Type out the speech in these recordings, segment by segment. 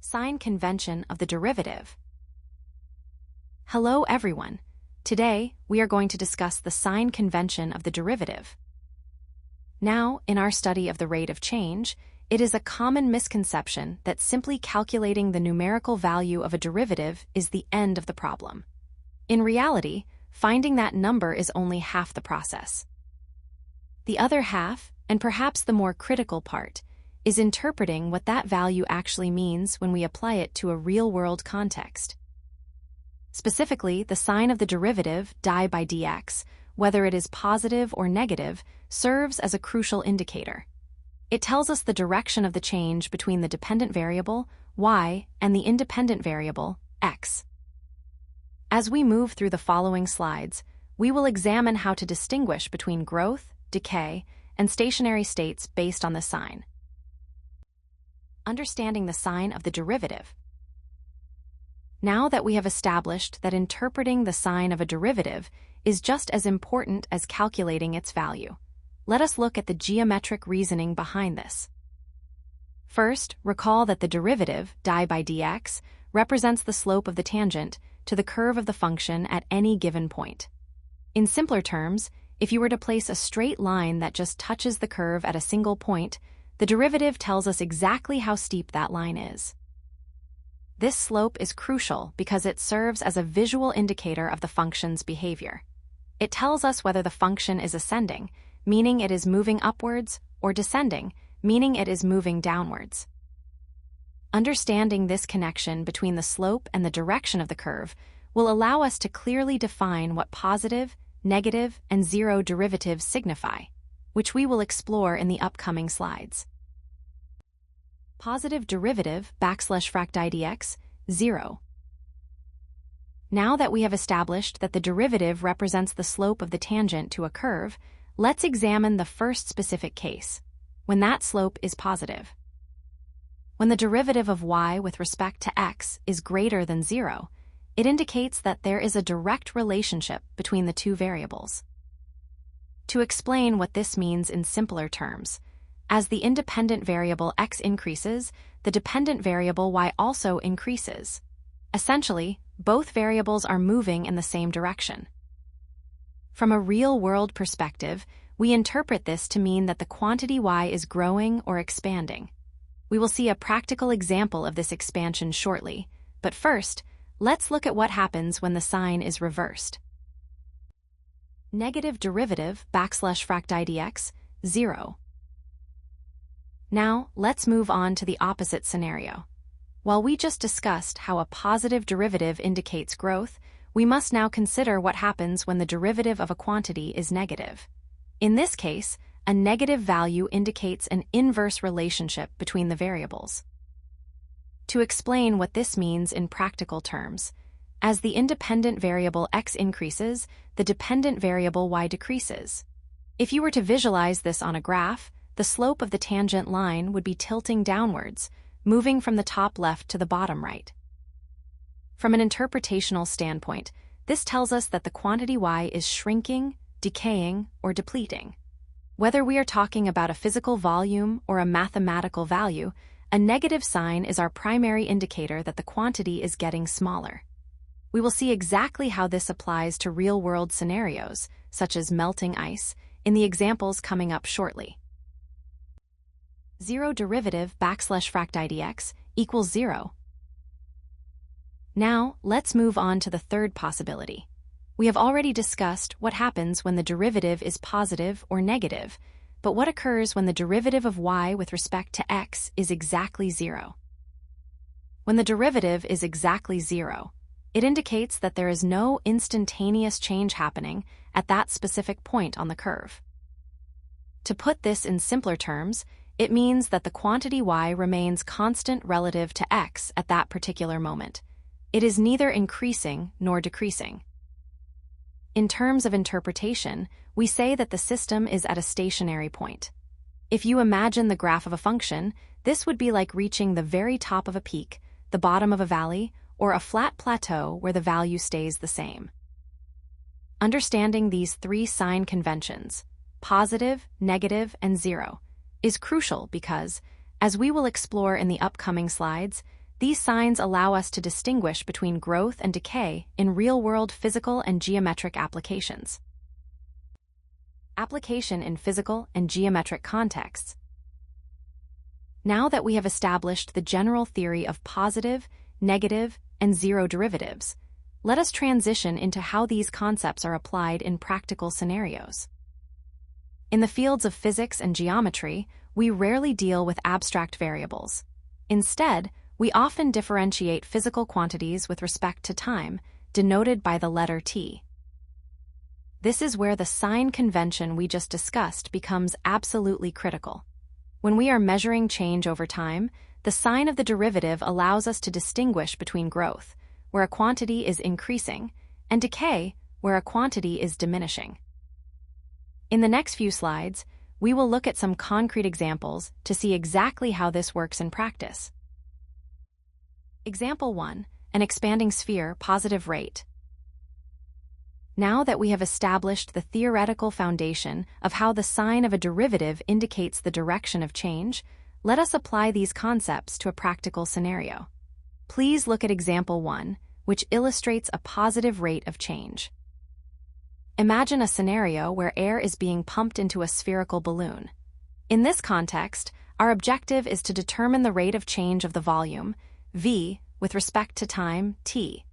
Sign convention of the derivative. Hello everyone. Today, we are going to discuss the sign convention of the derivative. Now, in our study of the rate of change, it is a common misconception that simply calculating the numerical value of a derivative is the end of the problem. In reality, finding that number is only half the process. The other half, and perhaps the more critical part, is interpreting what that value actually means when we apply it to a real-world context. Specifically, the sign of the derivative, di by dx, whether it is positive or negative, serves as a crucial indicator. It tells us the direction of the change between the dependent variable, y, and the independent variable, x. As we move through the following slides, we will examine how to distinguish between growth, decay, and stationary states based on the sign. Understanding the sign of the derivative. Now that we have established that interpreting the sign of a derivative is just as important as calculating its value, let us look at the geometric reasoning behind this. First, recall that the derivative, di by dx, represents the slope of the tangent to the curve of the function at any given point. In simpler terms, if you were to place a straight line that just touches the curve at a single point, the derivative tells us exactly how steep that line is. This slope is crucial because it serves as a visual indicator of the function's behavior. It tells us whether the function is ascending, meaning it is moving upwards, or descending, meaning it is moving downwards. Understanding this connection between the slope and the direction of the curve will allow us to clearly define what positive, negative, and zero derivatives signify, which we will explore in the upcoming slides. Positive derivative \frac dx, 0. Now that we have established that the derivative represents the slope of the tangent to a curve, let's examine the first specific case, when that slope is positive. When the derivative of y with respect to x is greater than 0, it indicates that there is a direct relationship between the two variables. To explain what this means in simpler terms, as the independent variable x increases, the dependent variable y also increases. Essentially, both variables are moving in the same direction. From a real-world perspective, we interpret this to mean that the quantity y is growing or expanding. We will see a practical example of this expansion shortly, but first, let's look at what happens when the sign is reversed. Negative derivative \frac dx, 0. Now, let's move on to the opposite scenario. While we just discussed how a positive derivative indicates growth, we must now consider what happens when the derivative of a quantity is negative. In this case, a negative value indicates an inverse relationship between the variables. To explain what this means in practical terms, as the independent variable x increases, the dependent variable y decreases. If you were to visualize this on a graph, the slope of the tangent line would be tilting downwards, moving from the top left to the bottom right. From an interpretational standpoint, this tells us that the quantity y is shrinking, decaying, or depleting. Whether we are talking about a physical volume or a mathematical value, a negative sign is our primary indicator that the quantity is getting smaller. We will see exactly how this applies to real-world scenarios, such as melting ice, in the examples coming up shortly. Zero derivative \frac dx equals 0. Now, let's move on to the third possibility. We have already discussed what happens when the derivative is positive or negative, but what occurs when the derivative of y with respect to x is exactly 0? When the derivative is exactly 0, it indicates that there is no instantaneous change happening at that specific point on the curve. To put this in simpler terms, it means that the quantity y remains constant relative to x at that particular moment. It is neither increasing nor decreasing. In terms of interpretation, we say that the system is at a stationary point. If you imagine the graph of a function, this would be like reaching the very top of a peak, the bottom of a valley, or a flat plateau where the value stays the same. Understanding these three sign conventions, positive, negative, and 0, is crucial because, as we will explore in the upcoming slides, these signs allow us to distinguish between growth and decay in real-world physical and geometric applications. Application in physical and geometric contexts. Now that we have established the general theory of positive, negative, and zero derivatives, let us transition into how these concepts are applied in practical scenarios. In the fields of physics and geometry, we rarely deal with abstract variables. Instead, we often differentiate physical quantities with respect to time, denoted by the letter t. This is where the sign convention we just discussed becomes absolutely critical. When we are measuring change over time, the sign of the derivative allows us to distinguish between growth, where a quantity is increasing, and decay, where a quantity is diminishing. In the next few slides, we will look at some concrete examples to see exactly how this works in practice. Example 1, an expanding sphere, positive rate. Now that we have established the theoretical foundation of how the sign of a derivative indicates the direction of change, let us apply these concepts to a practical scenario. Please look at example 1, which illustrates a positive rate of change. Imagine a scenario where air is being pumped into a spherical balloon. In this context, our objective is to determine the rate of change of the volume, v, with respect to time, t.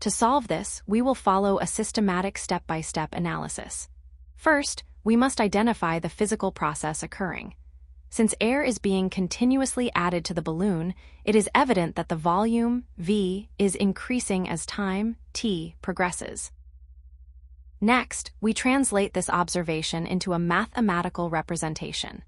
To solve this, we will follow a systematic step-by-step analysis. First, we must identify the physical process occurring. Since air is being continuously added to the balloon, it is evident that the volume, v, is increasing as time, t, progresses. Next, we translate this observation into a mathematical representation.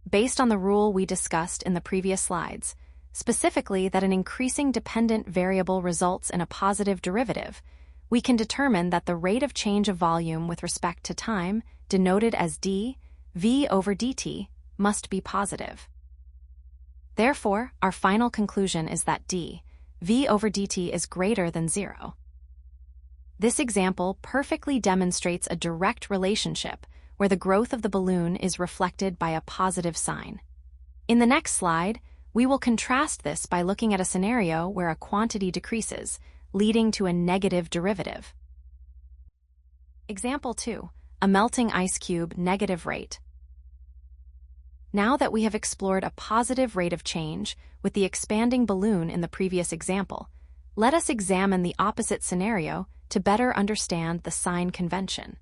Based on the rule we discussed in the previous slides, specifically that an increasing dependent variable results in a positive derivative, we can determine that the rate of change of volume with respect to time, denoted as d, v over dt, must be positive. Therefore, our final conclusion is that d, v over dt is greater than 0. This example perfectly demonstrates a direct relationship where the growth of the balloon is reflected by a positive sign. In the next slide, we will contrast this by looking at a scenario where a quantity decreases, leading to a negative derivative. Example 2, a melting ice cube, negative rate. Now that we have explored a positive rate of change with the expanding balloon in the previous example, let us examine the opposite scenario to better understand the sign convention.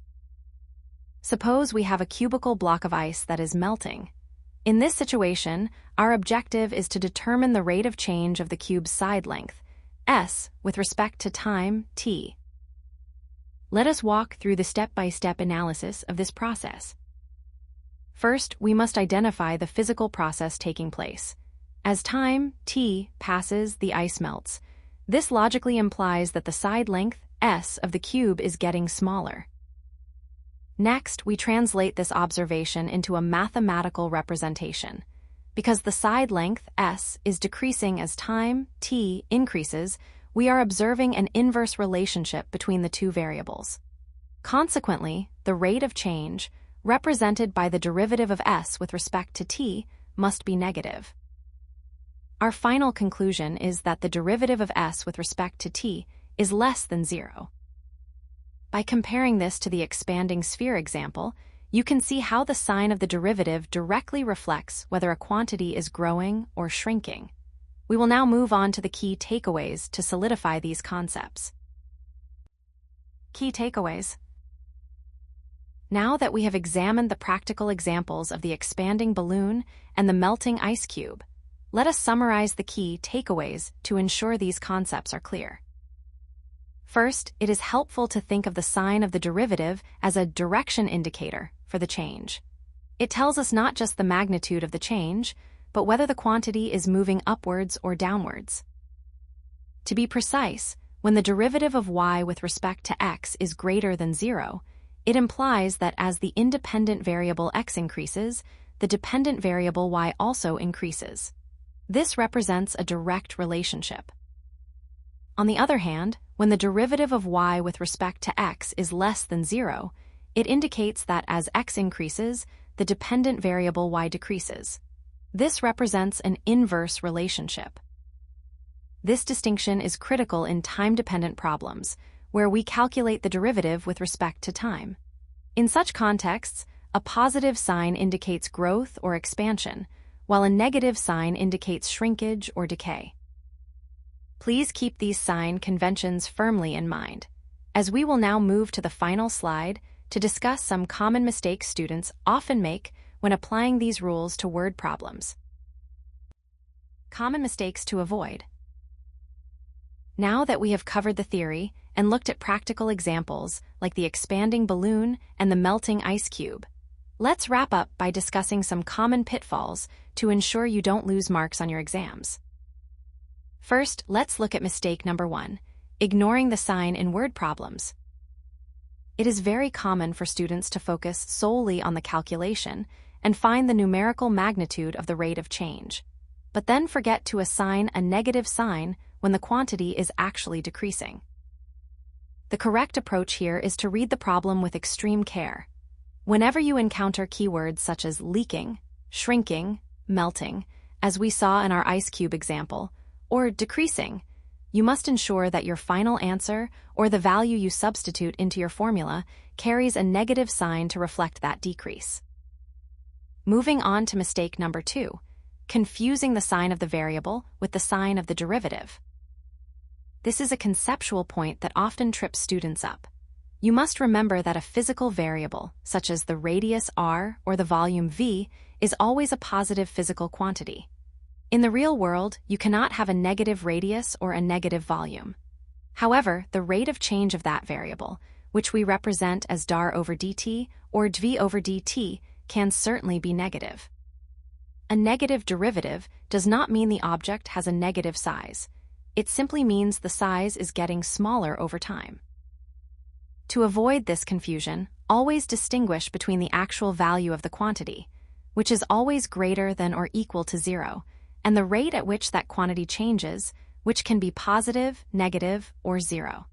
Suppose we have a cubical block of ice that is melting. In this situation, our objective is to determine the rate of change of the cube's side length, s, with respect to time, t. Let us walk through the step-by-step analysis of this process. First, we must identify the physical process taking place. As time, t, passes, the ice melts. This logically implies that the side length, s, of the cube is getting smaller. Next, we translate this observation into a mathematical representation. Because the side length, s, is decreasing as time, t, increases, we are observing an inverse relationship between the two variables. Consequently, the rate of change, represented by the derivative of s with respect to t, must be negative. Our final conclusion is that the derivative of s with respect to t is less than 0. By comparing this to the expanding sphere example, you can see how the sign of the derivative directly reflects whether a quantity is growing or shrinking. We will now move on to the key takeaways to solidify these concepts. Key takeaways. Now that we have examined the practical examples of the expanding balloon and the melting ice cube, let us summarize the key takeaways to ensure these concepts are clear. First, it is helpful to think of the sign of the derivative as a direction indicator for the change. It tells us not just the magnitude of the change, but whether the quantity is moving upwards or downwards. To be precise, when the derivative of y with respect to x is greater than 0, it implies that as the independent variable x increases, the dependent variable y also increases. This represents a direct relationship. On the other hand, when the derivative of y with respect to x is less than 0, it indicates that as x increases, the dependent variable y decreases. This represents an inverse relationship. This distinction is critical in time-dependent problems, where we calculate the derivative with respect to time. In such contexts, a positive sign indicates growth or expansion, while a negative sign indicates shrinkage or decay. Please keep these sign conventions firmly in mind, as we will now move to the final slide to discuss some common mistakes students often make when applying these rules to word problems. Common mistakes to avoid. Now that we have covered the theory and looked at practical examples like the expanding balloon and the melting ice cube, let's wrap up by discussing some common pitfalls to ensure you don't lose marks on your exams. First, let's look at mistake number 1, ignoring the sign in word problems. It is very common for students to focus solely on the calculation and find the numerical magnitude of the rate of change, but then forget to assign a negative sign when the quantity is actually decreasing. The correct approach here is to read the problem with extreme care. Whenever you encounter keywords such as leaking, shrinking, melting, as we saw in our ice cube example, or decreasing, you must ensure that your final answer or the value you substitute into your formula carries a negative sign to reflect that decrease. Moving on to mistake number 2, confusing the sign of the variable with the sign of the derivative. This is a conceptual point that often trips students up. You must remember that a physical variable, such as the radius r or the volume v, is always a positive physical quantity. In the real world, you cannot have a negative radius or a negative volume. However, the rate of change of that variable, which we represent as dar over dt or dv over dt, can certainly be negative. A negative derivative does not mean the object has a negative size. It simply means the size is getting smaller over time. To avoid this confusion, always distinguish between the actual value of the quantity, which is always greater than or equal to 0, and the rate at which that quantity changes, which can be positive, negative, or 0.